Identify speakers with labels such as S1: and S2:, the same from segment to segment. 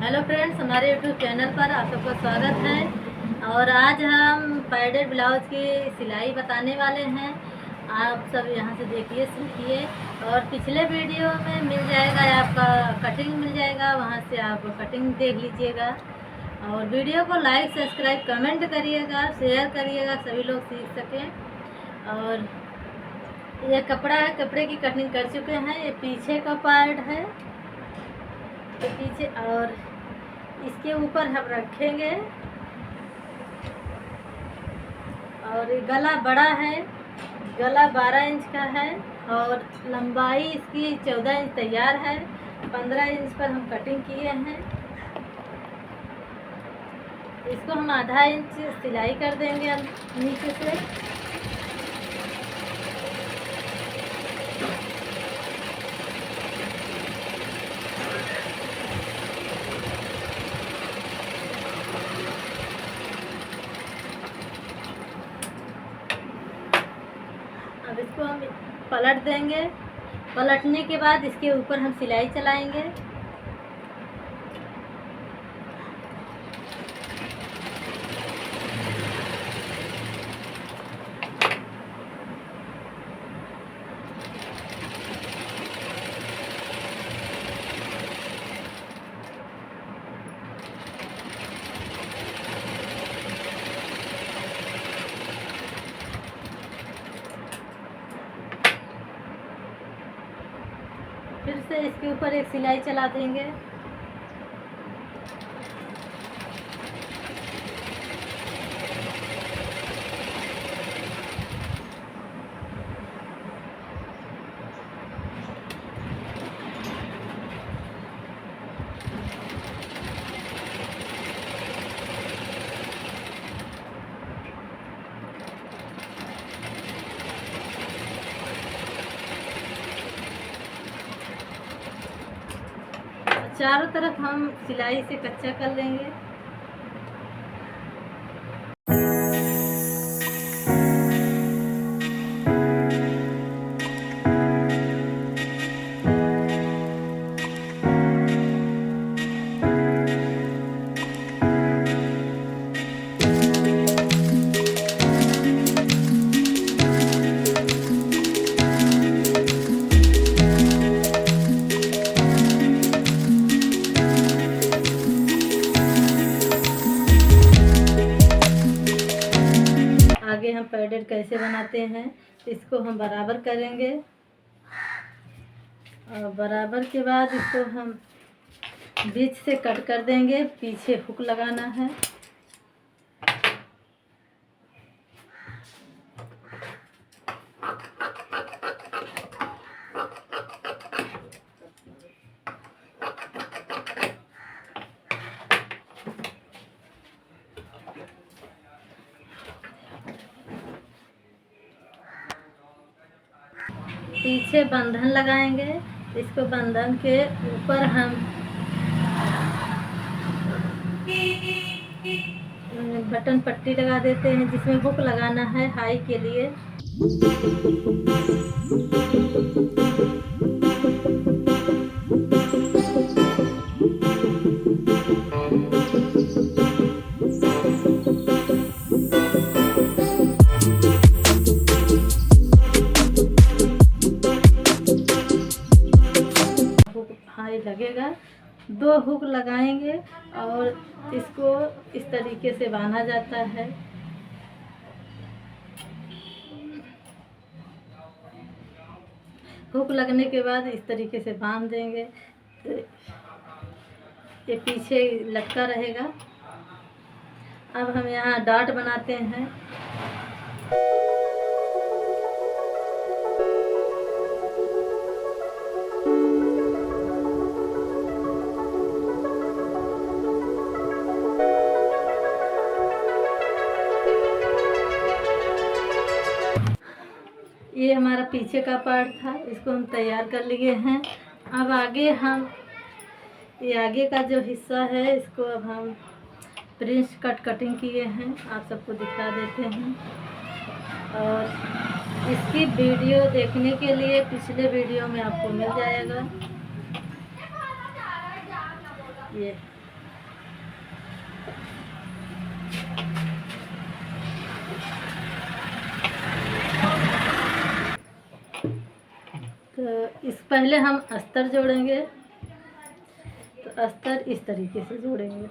S1: Hello friends, हमारे YouTube channel पर आप सबका स्वागत है। और आज हम पैडेड ब्लाउज की सिलाई बताने वाले हैं। आप सब यहां से देखिए, सीखिए। और पिछले वीडियो में मिल जाएगा आपका कटिंग मिल जाएगा, वहां से आप कटिंग देख लीजिएगा। और वीडियो को लाइक सब्सक्राइब कमेंट करिएगा, शेयर करिएगा, सभी लोग सीख सकें। और ये कपड़ा है, कपड़े की कटिंग कर चुके हैं। ये पीछे का पार्ट है, तो पीछे और इसके ऊपर हम रखेंगे। और गला बड़ा है, गला 12 इंच का है और लंबाई इसकी 14 इंच तैयार है। 15 इंच पर हम कटिंग किए हैं। इसको हम आधा इंच सिलाई कर देंगे नीचे से। अब इसको हम पलट देंगे। पलटने के बाद इसके ऊपर हम सिलाई चलाएंगे। फिर से इसके ऊपर एक सिलाई चला देंगे। चारों तरफ हम सिलाई से कच्चा कर लेंगे। आगे हम पैडेड कैसे बनाते हैं, इसको हम बराबर करेंगे। और बराबर के बाद इसको हम बीच से कट कर देंगे। पीछे हुक लगाना है। पीछे बंधन लगाएंगे। इसको बंधन के ऊपर हम बटन पट्टी लगा देते हैं, जिसमें हुक लगाना है हाई के लिए। लगेगा, 2 हुक लगाएंगे और इसको इस तरीके से बांधा जाता है। हुक लगने के बाद इस तरीके से बांध देंगे, तो ये पीछे लटका रहेगा। अब हम यहाँ डॉट बनाते हैं। ये हमारा पीछे का पार्ट था, इसको हम तैयार कर लिए हैं। अब आगे हम ये आगे का जो हिस्सा है, इसको अब हम प्रिंस कटिंग किए हैं, आप सबको दिखा देते हैं। और इसकी वीडियो देखने के लिए पिछले वीडियो में आपको मिल जाएगा। ये तो इस पहले हम अस्तर जोड़ेंगे। तो अस्तर इस तरीके से जोड़ेंगे।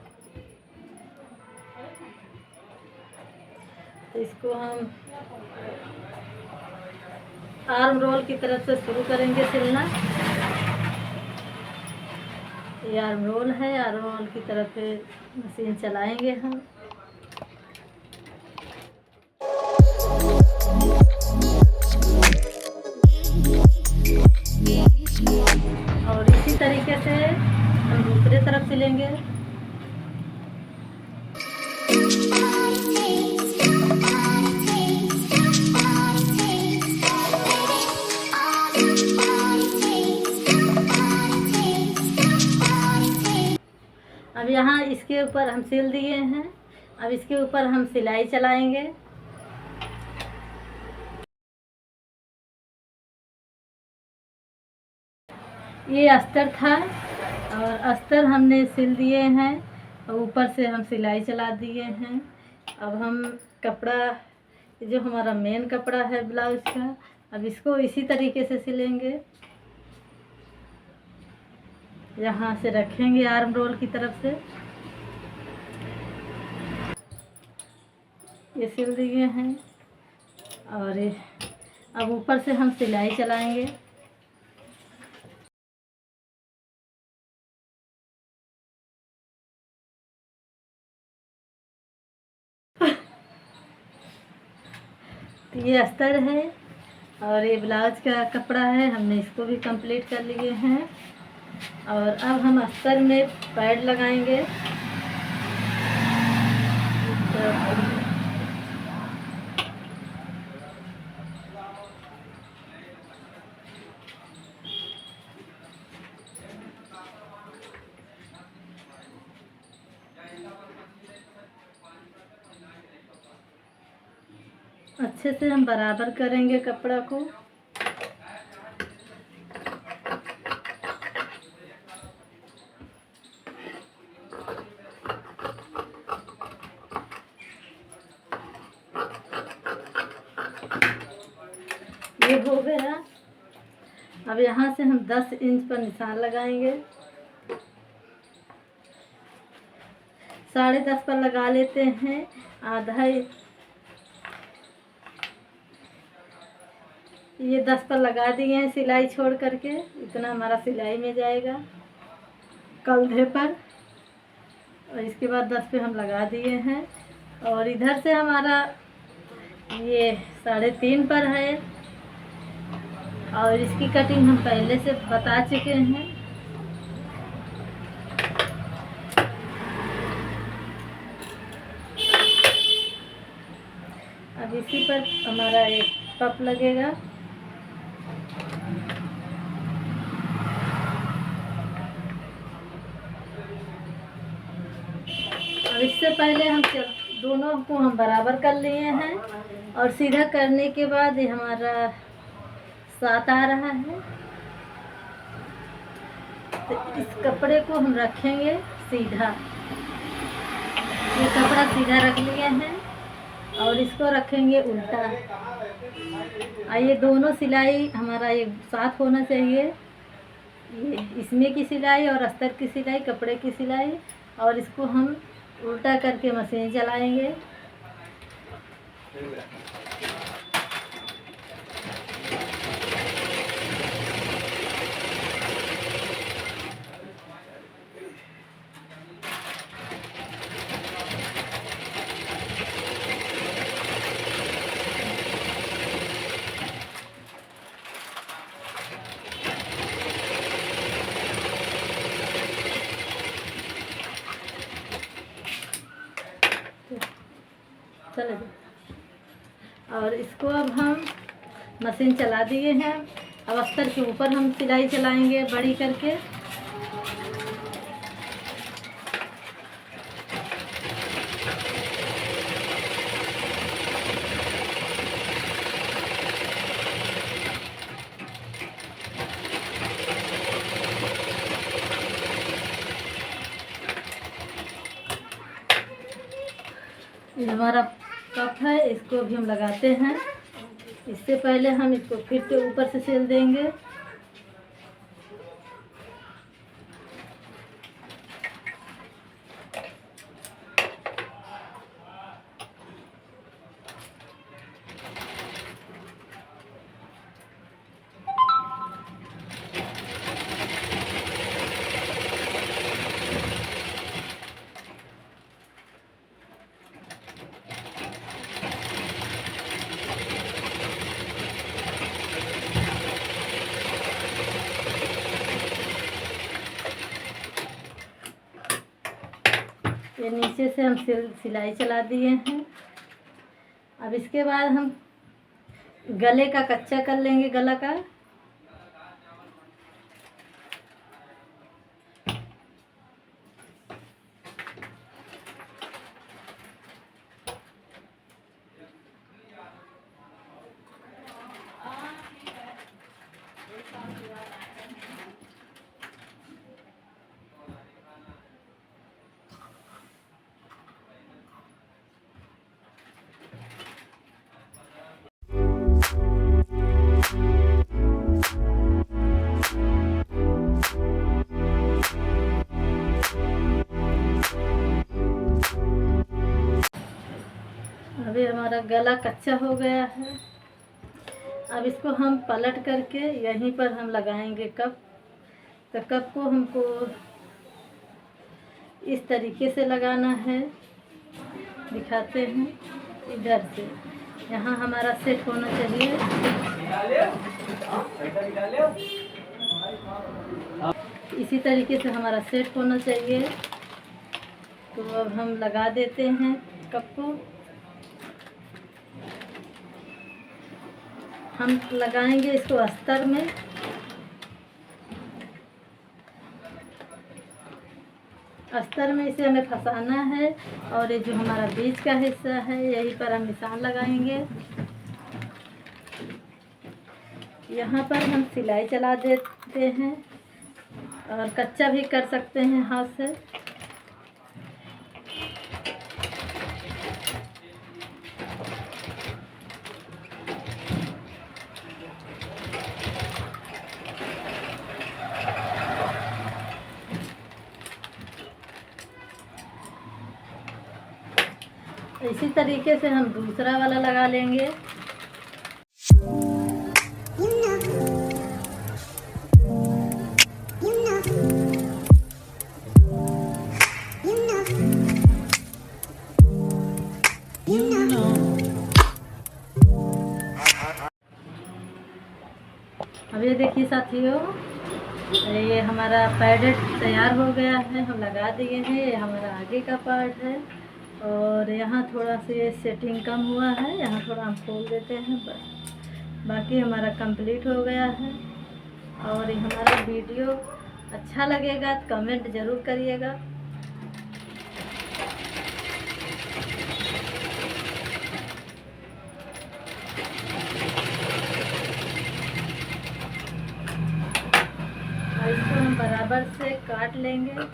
S1: तो इसको हम आर्म रोल की तरफ से शुरू करेंगे सिलना। ये आर्म रोल है, आर्म रोल की तरफ से मशीन चलाएंगे हम। और इसी तरीके से हम दूसरे तरफ सिलेंगे। अब यहाँ इसके ऊपर हम सिल दिए हैं। अब इसके ऊपर हम सिलाई चलाएंगे। ये अस्तर था और अस्तर हमने सिल दिए हैं और ऊपर से हम सिलाई चला दिए हैं। अब हम कपड़ा, जो हमारा मेन कपड़ा है ब्लाउज का, अब इसको इसी तरीके से सिलेंगे। यहाँ से रखेंगे आर्म रोल की तरफ से। ये सिल दिए हैं और अब ऊपर से हम सिलाई चलाएंगे। तो ये अस्तर है और ये ब्लाउज का कपड़ा है, हमने इसको भी कंप्लीट कर लिए हैं। और अब हम अस्तर में पैड लगाएंगे। तो अच्छे से हम बराबर करेंगे कपड़ा को। ये हो गया। अब यहाँ से हम 10 इंच पर निशान लगाएंगे। 10.5 पर लगा लेते हैं। आधा ये 10 पर लगा दिए हैं सिलाई छोड़ करके। इतना हमारा सिलाई में जाएगा कंधे पर। और इसके बाद 10 पे हम लगा दिए हैं। और इधर से हमारा ये 3.5 पर है और इसकी कटिंग हम पहले से बता चुके हैं। अब इसी पर हमारा एक पप लगेगा। अब इससे पहले हम दोनों को हम बराबर कर लिए हैं और सीधा करने के बाद ये हमारा 7 आ रहा है। तो इस कपड़े को हम रखेंगे सीधा। ये कपड़ा सीधा रख लिए हैं और इसको रखेंगे उल्टा। ये दोनों सिलाई हमारा एक साथ होना चाहिए। ये इसमें की सिलाई और अस्तर की सिलाई, कपड़े की सिलाई। और इसको हम उल्टा करके मशीन चलाएंगे। चले और इसको अब हम मशीन चला दिए हैं। अब अस्तर के ऊपर हम सिलाई चलाएंगे बड़ी करके। ये हमारा कप है, इसको भी हम लगाते हैं। इससे पहले हम इसको फिर से ऊपर से सिल देंगे। ये नीचे से हम सिलाई चला दिए हैं। अब इसके बाद हम गले का कच्चा कर लेंगे, गला का। अभी हमारा गला कच्चा हो गया है। अब इसको हम पलट करके यहीं पर हम लगाएंगे कप। तो कप को हमको इस तरीके से लगाना है, दिखाते हैं। इधर से यहाँ हमारा सेट होना चाहिए। इसी तरीके से हमारा सेट होना चाहिए। तो अब हम लगा देते हैं कप को। हम लगाएंगे इसको अस्तर में। अस्तर में इसे हमें फंसाना है और ये जो हमारा बीच का हिस्सा है यहीं पर हम निशान लगाएंगे। यहाँ पर हम सिलाई चला देते हैं और कच्चा भी कर सकते हैं हाथ से। इसी तरीके से हम दूसरा वाला लगा लेंगे। अब ये देखिए साथियों, ये हमारा पैडेड तैयार हो गया है। हम लगा दिए हैं। ये हमारा आगे का पार्ट है और यहाँ थोड़ा सा सेटिंग कम हुआ है, यहाँ थोड़ा हम खोल देते हैं बस। बाकी हमारा कंप्लीट हो गया है। और ये हमारा वीडियो अच्छा लगेगा तो कमेंट ज़रूर करिएगा। और इसको हम बराबर से काट लेंगे।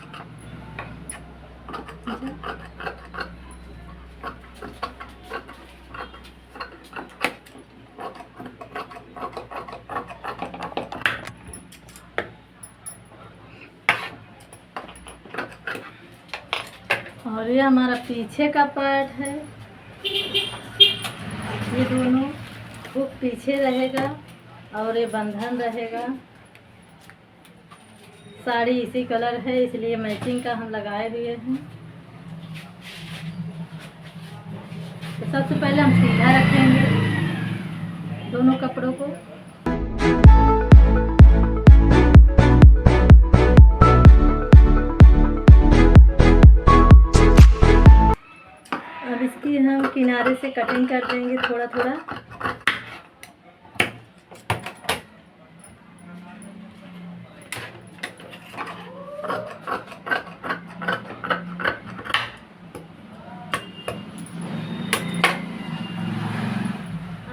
S1: और ये हमारा पीछे का पार्ट है। ये दोनों हुक पीछे रहेगा और ये बंधन रहेगा। साड़ी इसी कलर है इसलिए मैचिंग का हम लगाए हुए हैं। तो सबसे पहले हम सीधा रखेंगे दोनों कपड़ों को। अब इसकी हम किनारे से कटिंग कर देंगे थोड़ा थोड़ा।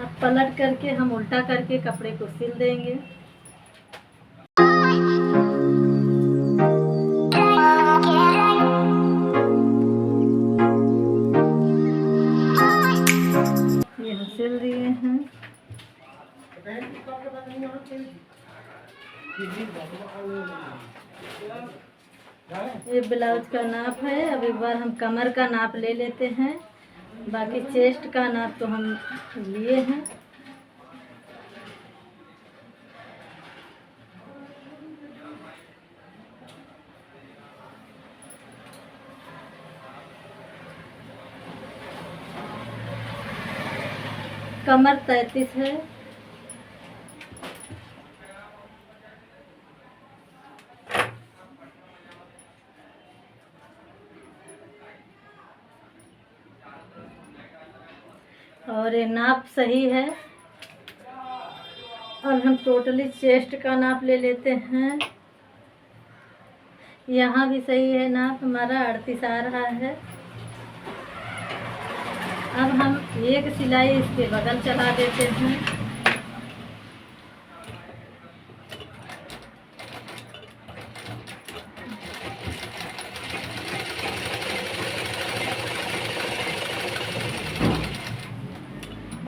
S1: अब पलट करके हम उल्टा करके कपड़े को सिल देंगे। सिल दिए हैं। ये ब्लाउज का नाप है। अब एक बार हम कमर का नाप ले लेते हैं। बाकी चेस्ट का नाप तो हम लिए हैं। कमर 33 है। और ये नाप सही है। और हम टोटली चेस्ट का नाप ले लेते हैं। यहाँ भी सही है, नाप हमारा 38 आ रहा है। अब हम एक सिलाई इसके बगल चला देते हैं।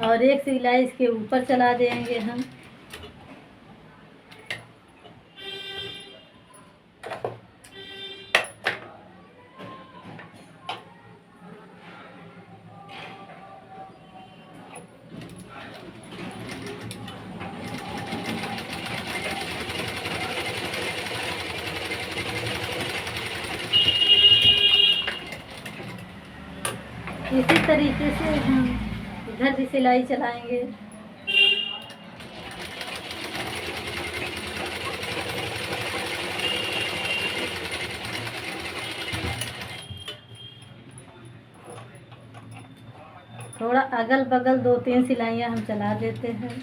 S1: और एक सिलाई इसके ऊपर चला देंगे हम। इसी तरीके से हम इधर भी सिलाई चलाएंगे। थोड़ा अगल बगल 2-3 सिलाइयाँ हम चला देते हैं।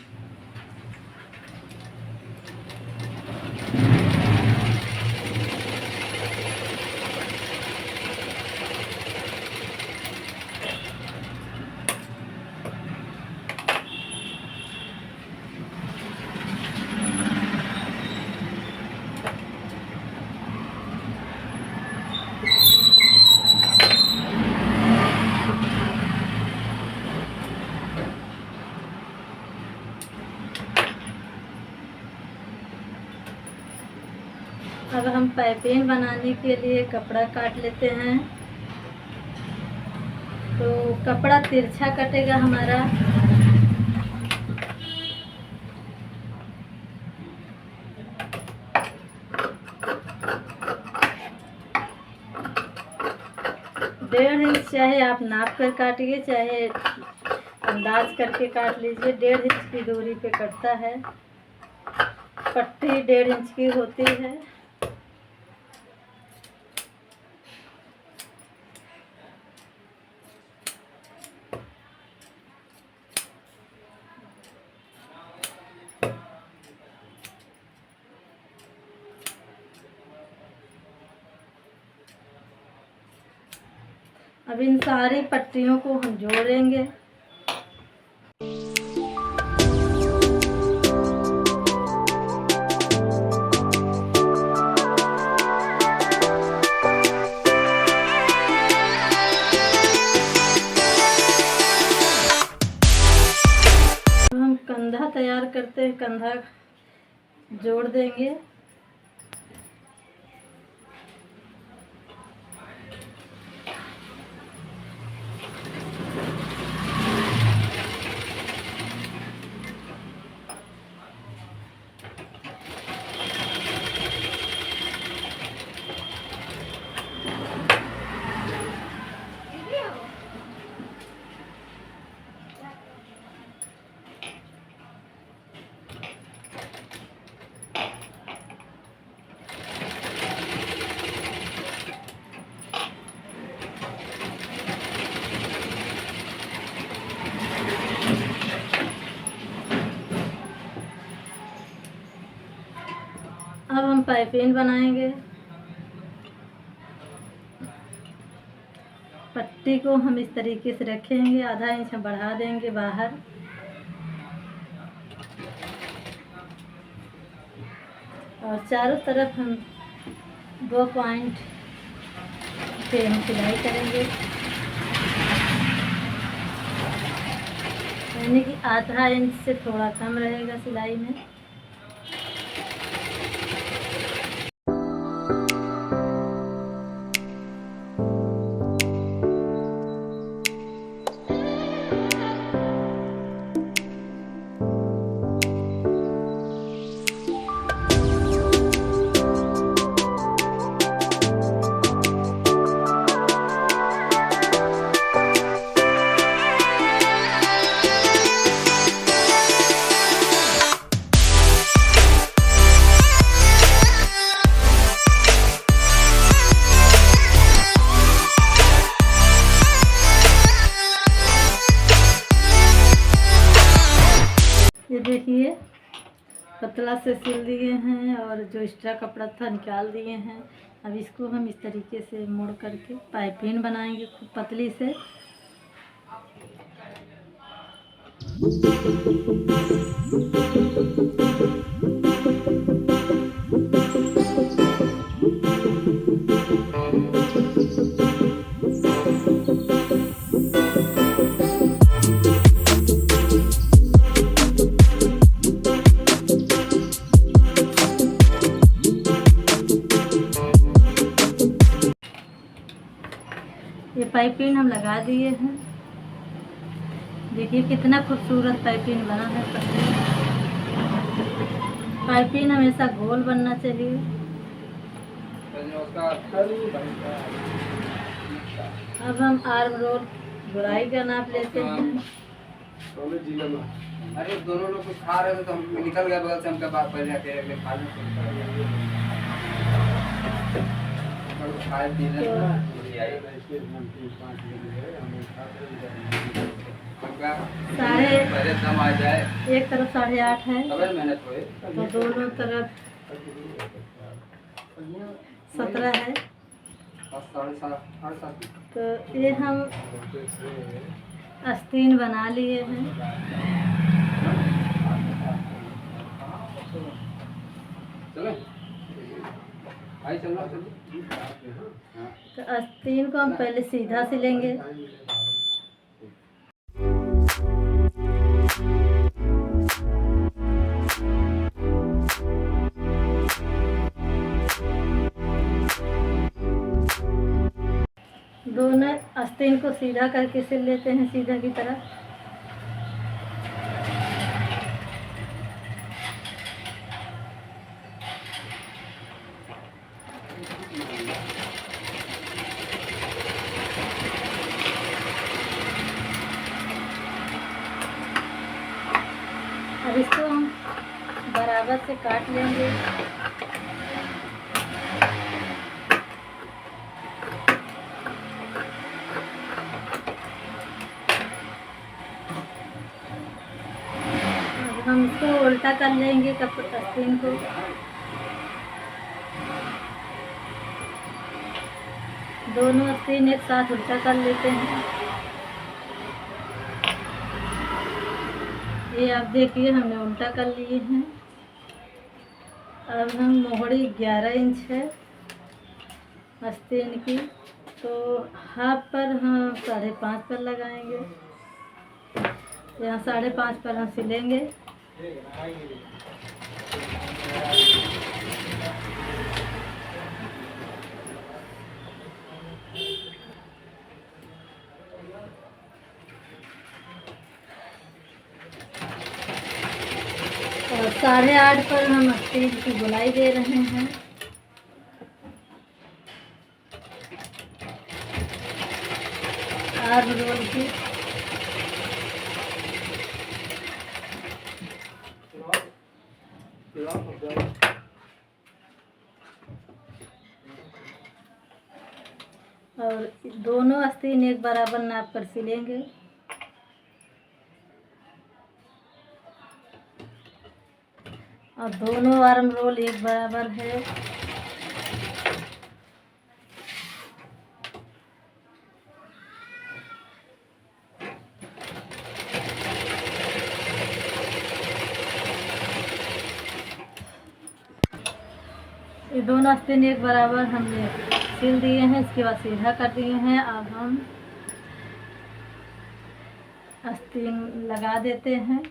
S1: अब हम पाइपिंग बनाने के लिए कपड़ा काट लेते हैं। तो कपड़ा तिरछा कटेगा हमारा। डेढ़ इंच चाहे आप नाप कर काटिए, चाहे अंदाज करके काट लीजिए। 1.5 इंच की दूरी पे कटता है। पट्टी 1.5 इंच की होती है। अब इन सारी पट्टियों को हम जोड़ेंगे। हम कंधा तैयार करते हैं, कंधा जोड़ देंगे। अब हम पाइपिंग बनाएंगे। पट्टी को हम इस तरीके से रखेंगे, आधा इंच हम बढ़ा देंगे बाहर। और चारों तरफ हम 2 पॉइंट पे हम सिलाई करेंगे। यानी कि आधा इंच से थोड़ा कम रहेगा सिलाई में। ये देखिए पतला से सिल दिए हैं और जो एक्स्ट्रा कपड़ा था निकाल दिए हैं। अब इसको हम इस तरीके से मोड़ करके पाइपिंग बनाएंगे खूब पतली से। ये पाइपिंग हम लगा दिए हैं। देखिए कितना खूबसूरत पाइपिंग बना है। पाइपिंग हमेशा गोल बनना चाहिए। अब हम आर्म रोल गुराई का नाप लेते हैं।
S2: अरे दोनों लोग कुछ खा रहे थे तो हम निकल गए बगल से, हमका बात पहले आके खा खाए पी
S1: साढ़े
S2: दम आ जाए।
S1: एक तरफ 8.5 है
S2: मेहनत हुए
S1: तो दोनों तरफ 17 है। तो ये हम आस्तीन बना लिए हैं।
S2: चलो
S1: तो आस्तीन को हम पहले सीधा सिलेंगे। दोनों आस्तीन को सीधा करके सिल लेते हैं सीधा की तरफ। अब इसको हम बराबर से काट लेंगे। अब हम इसको उल्टा कर लेंगे आस्तीन को। दोनों आस्तीन एक साथ उल्टा कर लेते हैं। ये आप देखिए हमने उल्टा कर लिए हैं। अब हम मोहरी 11 इंच है आस्तीन की, तो हाफ पर हम 5.5 पर लगाएंगे। यहाँ 5.5 पर हम सिलेंगे। और 8.5 पर हम आस्तीन की गोलाई दे रहे हैं। आर्म रोल की और दोनों आस्तीन एक बराबर नाप कर सिलेंगे। और दोनों आर्म रोल एक बराबर है। ये दोनों आस्तीन एक बराबर हमने सिल दिए हैं। इसके बाद सीधा कर दिए हैं। अब हम आस्तीन लगा देते हैं।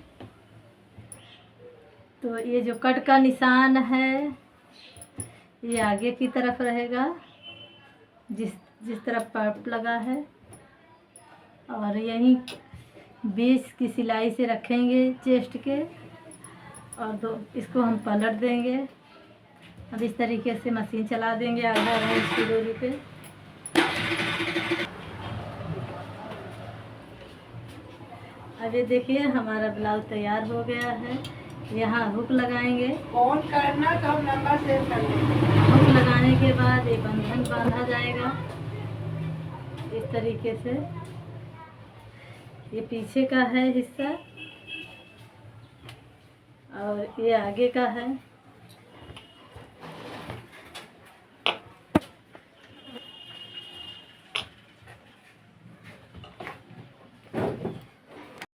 S1: तो ये जो कट का निशान है ये आगे की तरफ रहेगा, जिस जिस तरफ पाइप लगा है, और यहीं 20 की सिलाई से रखेंगे चेस्ट के, और इसको हम पलट देंगे। अब इस तरीके से मशीन चला देंगे आधा इंच की दूरी पे। अब ये देखिए हमारा ब्लाउज तैयार हो गया है। यहाँ हुक लगाएंगे।
S3: फोन करना तो हम नंबर सेव कर लेंगे।
S1: हुक लगाने के बाद ये बंधन बांधा जाएगा इस तरीके से। ये पीछे का है हिस्सा और ये आगे का है।